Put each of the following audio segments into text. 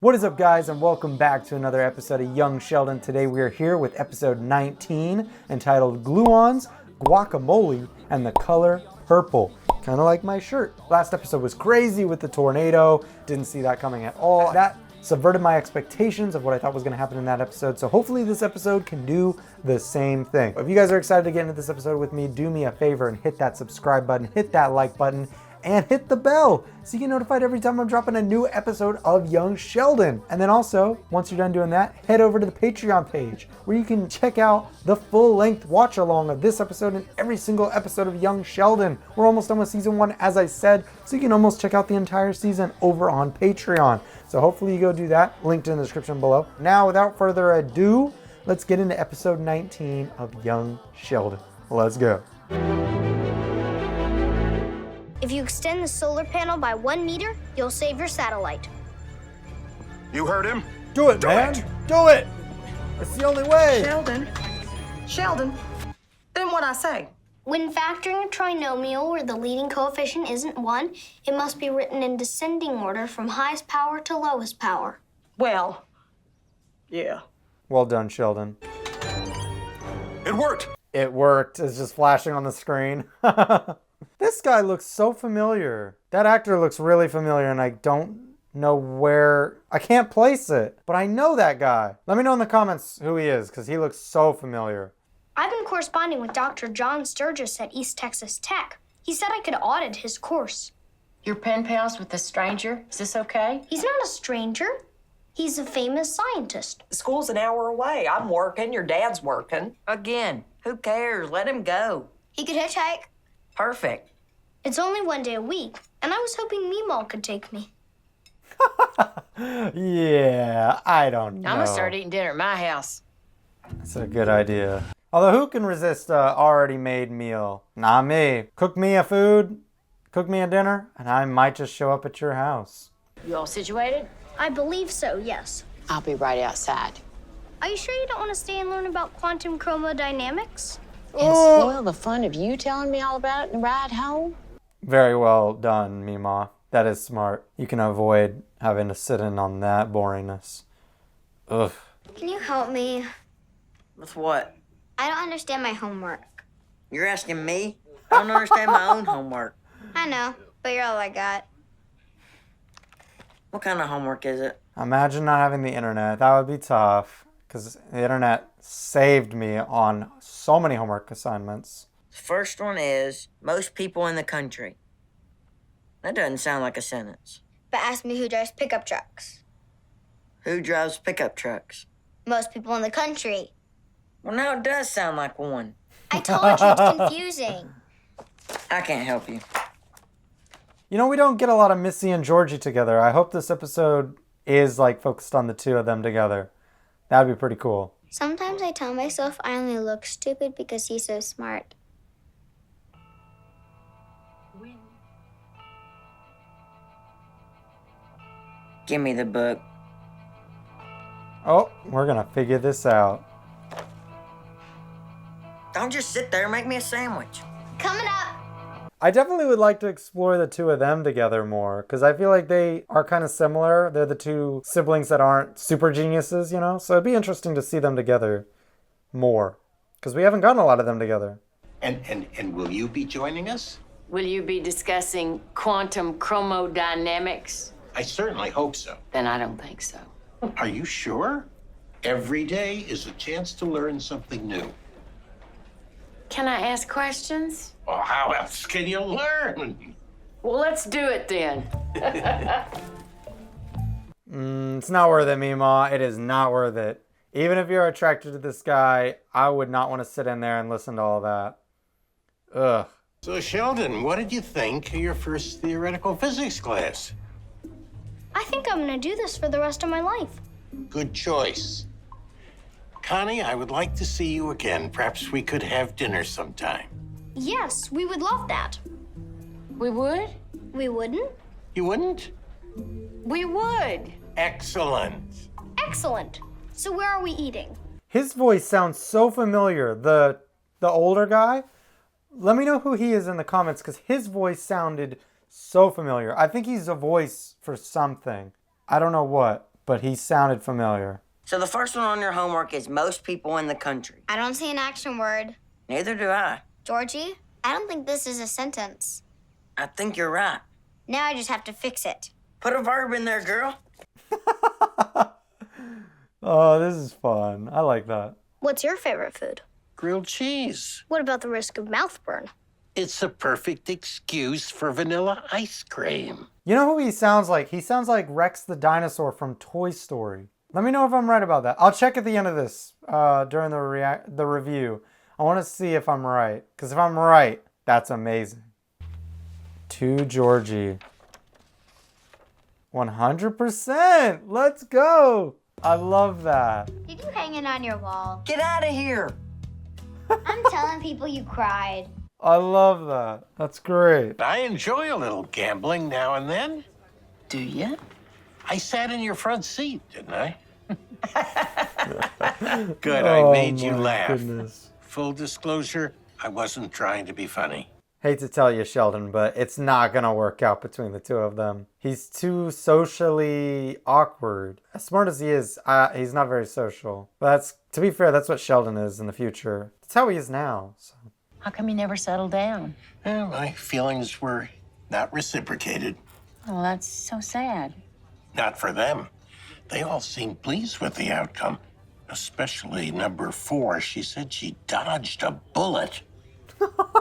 What is up, guys, and welcome back to another episode of Young Sheldon. Today we are here with episode 19, entitled Gluons, Guacamole, and the Color Purple. Kind of like my shirt. Last episode was crazy with the tornado. Didn't see that coming at all. That subverted my expectations of what I thought was going to happen in that episode. So hopefully this episode can do the same thing. If you guys are excited to get into this episode with me, do me a favor and hit that subscribe button, hit that like button, and hit the bell so you get notified every time I'm dropping a new episode of Young Sheldon. And then also, once you're done doing that, head over to the Patreon page where you can check out the full-length watch-along of this episode and every single episode of Young Sheldon. We're almost done with season 1, as I said, so you can almost check out the entire season over on Patreon. So hopefully you go do that, linked in the description below. Now, without further ado, let's get into episode 19 of Young Sheldon. Let's go. If you extend the solar panel by 1 meter, you'll save your satellite. You heard him? Do it, man. Do it. It's the only way. Sheldon, then what'd I say? When factoring a trinomial where the leading coefficient isn't 1, it must be written in descending order from highest power to lowest power. Well, yeah. Well done, Sheldon. It worked. It worked. It's just flashing on the screen. This guy looks so familiar. That actor looks really familiar, and I don't know where. I can't place it, but I know that guy. Let me know in the comments who he is, because he looks so familiar. I've been corresponding with Dr. John Sturgis at East Texas Tech. He said I could audit his course. Your pen pals with a stranger? Is this okay? He's not a stranger. He's a famous scientist. School's an hour away. I'm working. Your dad's working. Again, who cares? Let him go. He could hitchhike. Perfect. It's only 1 day a week, and I was hoping Meemaw could take me. Yeah, I don't know. I'm gonna start eating dinner at my house. That's a good idea. Although who can resist a already made meal? Not me. Cook me a food, cook me a dinner, and I might just show up at your house. You all situated? I believe so, yes. I'll be right outside. Are you sure you don't want to stay and learn about quantum chromodynamics? And spoil the fun of you telling me all about it and ride home? Very well done, Meemaw. That is smart. You can avoid having to sit in on that boringness. Ugh. Can you help me? With what? I don't understand my homework. You're asking me? I don't understand my own homework. I know, but you're all I got. What kind of homework is it? Imagine not having the internet. That would be tough, because the internet saved me on so many homework assignments. The first one is most people in the country. That doesn't sound like a sentence. But ask me who drives pickup trucks. Who drives pickup trucks? Most people in the country. Well, now it does sound like one. I told you it's confusing. I can't help you. You know, we don't get a lot of Missy and Georgie together. I hope this episode is like focused on the two of them together. That'd be pretty cool. Sometimes I tell myself I only look stupid because he's so smart. Give me the book. Oh, we're gonna figure this out. Don't just sit there and make me a sandwich. Coming up. I definitely would like to explore the two of them together more, because I feel like they are kind of similar. They're the two siblings that aren't super geniuses, you know? So it'd be interesting to see them together more, because we haven't gotten a lot of them together. And will you be joining us? Will you be discussing quantum chromodynamics? I certainly hope so. Then I don't think so. Are you sure? Every day is a chance to learn something new. Can I ask questions? Well, how else can you learn? Well, let's do it then. It's not worth it, Meemaw. It is not worth it. Even if you're attracted to this guy, I would not want to sit in there and listen to all that. Ugh. So, Sheldon, what did you think of your first theoretical physics class? I think I'm going to do this for the rest of my life. Good choice. Connie, I would like to see you again. Perhaps we could have dinner sometime. Yes, we would love that. We would? We wouldn't? You wouldn't? We would. Excellent. Excellent. So where are we eating? His voice sounds so familiar. The older guy. Let me know who he is in the comments, because his voice sounded so familiar. I think he's a voice for something. I don't know what, but he sounded familiar. So the first one on your homework is most people in the country. I don't see an action word. Neither do I. Georgie, I don't think this is a sentence. I think you're right. Now I just have to fix it. Put a verb in there, girl. Oh, this is fun. I like that. What's your favorite food? Grilled cheese. What about the risk of mouth burn? It's a perfect excuse for vanilla ice cream. You know who he sounds like? He sounds like Rex the dinosaur from Toy Story. Let me know if I'm right about that. I'll check at the end of this during the review. I want to see if I'm right. Because if I'm right, that's amazing. To Georgie. 100%. Let's go. I love that. Did you hang it on your wall? Get out of here. I'm telling people you cried. I love that. That's great. I enjoy a little gambling now and then. Do you? I sat in your front seat, didn't I? Good, Oh, I made you my laugh. goodness. Full disclosure, I wasn't trying to be funny. Hate to tell you, Sheldon, but it's not going to work out between the two of them. He's too socially awkward. As smart as he is, he's not very social. But to be fair, that's what Sheldon is in the future. That's how he is now. So. How come you never settled down? Well, my feelings were not reciprocated. Oh, that's so sad. Not for them. They all seemed pleased with the outcome. Especially number 4. She said she dodged a bullet.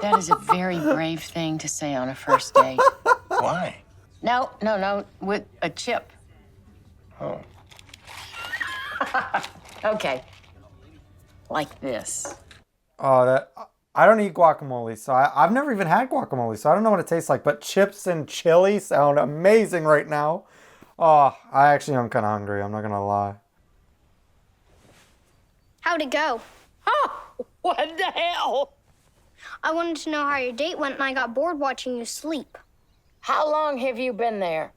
That is a very brave thing to say on a first date. Why? No, with a chip. Oh. Okay. Like this. Oh, I don't eat guacamole, so I've never even had guacamole, so I don't know what it tastes like. But chips and chili sound amazing right now. Oh, I actually am kind of hungry. I'm not going to lie. How'd it go? Oh, what the hell? I wanted to know how your date went and I got bored watching you sleep. How long have you been there?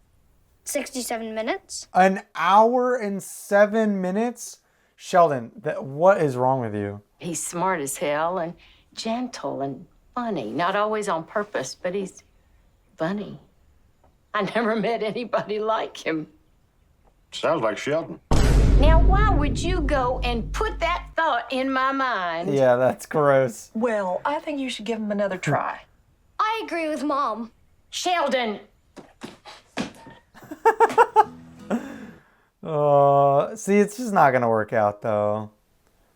67 minutes? An hour and 7 minutes? Sheldon, what is wrong with you? He's smart as hell and gentle and funny. Not always on purpose, but he's funny. I never met anybody like him. Sounds like Sheldon. Now, why would you go and put that thought in my mind? Yeah, that's gross. Well, I think you should give him another try. I agree with Mom. Sheldon! See, it's just not going to work out, though.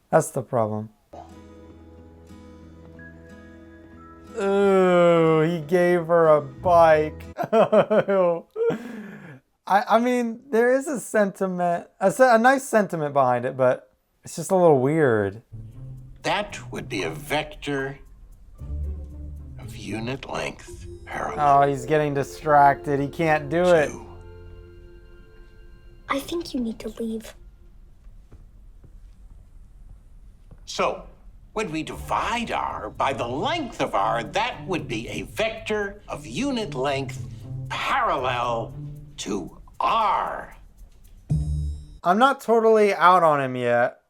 That's the problem. Ooh, he gave her a bike. I mean, there is a sentiment, a nice sentiment behind it, but it's just a little weird. That would be a vector of unit length parallel. Oh, he's getting distracted. He can't do it. to I think you need to leave. So, when we divide R by the length of R, that would be a vector of unit length parallel to R. I'm not totally out on him yet.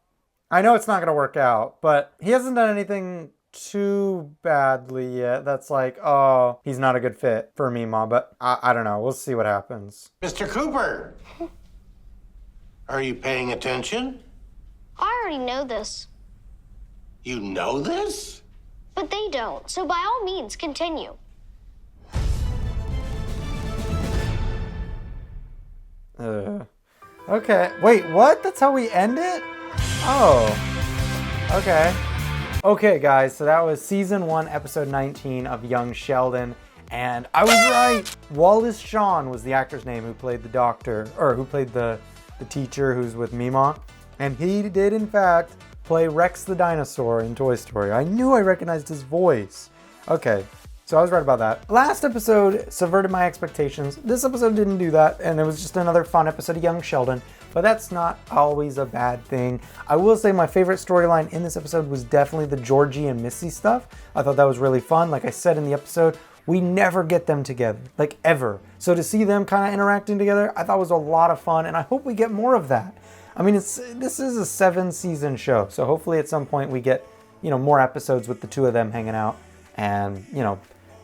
I know it's not going to work out, but he hasn't done anything too badly yet. That's like, oh, he's not a good fit for Meemaw, but I don't know. We'll see what happens. Mr. Cooper, are you paying attention? I already know this, You know this? but they don't. So by all means, continue. Okay. Wait, what? That's how we end it? Oh. Okay. Okay, guys. So that was season 1, episode 19 of Young Sheldon. And I was right. Wallace Shawn was the actor's name who played the doctor, or who played the teacher who's with Meemaw. And he did, in fact, play Rex the dinosaur in Toy Story. I knew I recognized his voice. Okay. So I was right about that. Last episode subverted my expectations. This episode didn't do that, and it was just another fun episode of Young Sheldon, but that's not always a bad thing. I will say my favorite storyline in this episode was definitely the Georgie and Missy stuff. I thought that was really fun. Like I said in the episode, we never get them together, like ever. So to see them kind of interacting together, I thought was a lot of fun, and I hope we get more of that. I mean, this is a 7-season show, so hopefully at some point we get, more episodes with the two of them hanging out and,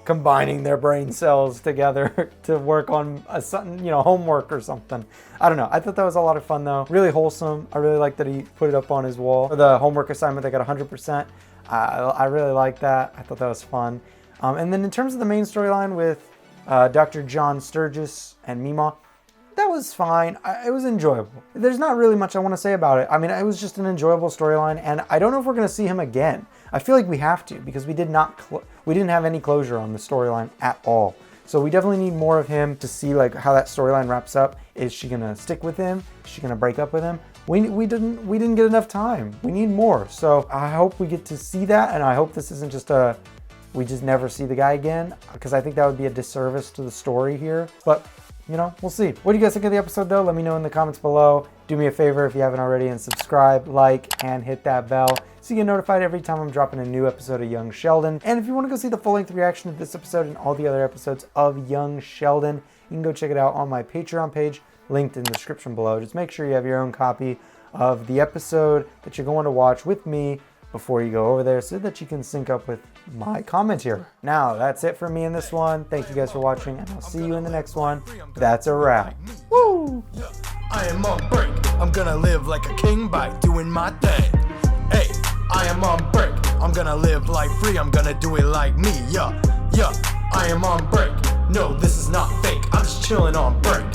combining their brain cells together to work on homework or something. I don't know. I thought that was a lot of fun though. Really wholesome. I really like that he put it up on his wall. For the homework assignment, they got 100%. I really like that. I thought that was fun. And then in terms of the main storyline with Dr. John Sturgis and Meemaw, that was fine. It was enjoyable. There's not really much I want to say about it. I mean, it was just an enjoyable storyline, and I don't know if we're going to see him again. I feel like we have to, because we didn't have any closure on the storyline at all. So we definitely need more of him to see like how that storyline wraps up. Is she going to stick with him? Is she going to break up with him? We didn't get enough time. We need more. So I hope we get to see that, and I hope this isn't just we just never see the guy again, because I think that would be a disservice to the story here. But we'll see. What do you guys think of the episode though? Let me know in the comments below. Do me a favor if you haven't already and subscribe, like, and hit that bell so you get notified every time I'm dropping a new episode of Young Sheldon. And if you want to go see the full-length reaction to this episode and all the other episodes of Young Sheldon, you can go check it out on my Patreon page, linked in the description below. Just make sure you have your own copy of the episode that you're going to watch with me before you go over there so that you can sync up with my comment here. Now, that's it for me in this one. Thank you guys for watching, and I'll see you in the next one. That's a wrap. Woo! I am on break. I'm gonna live like a king by doing my thing. Hey, I am on break. I'm gonna live life free. I'm gonna do it like me. Yeah, I am on break. No, this is not fake. I'm just chilling on break.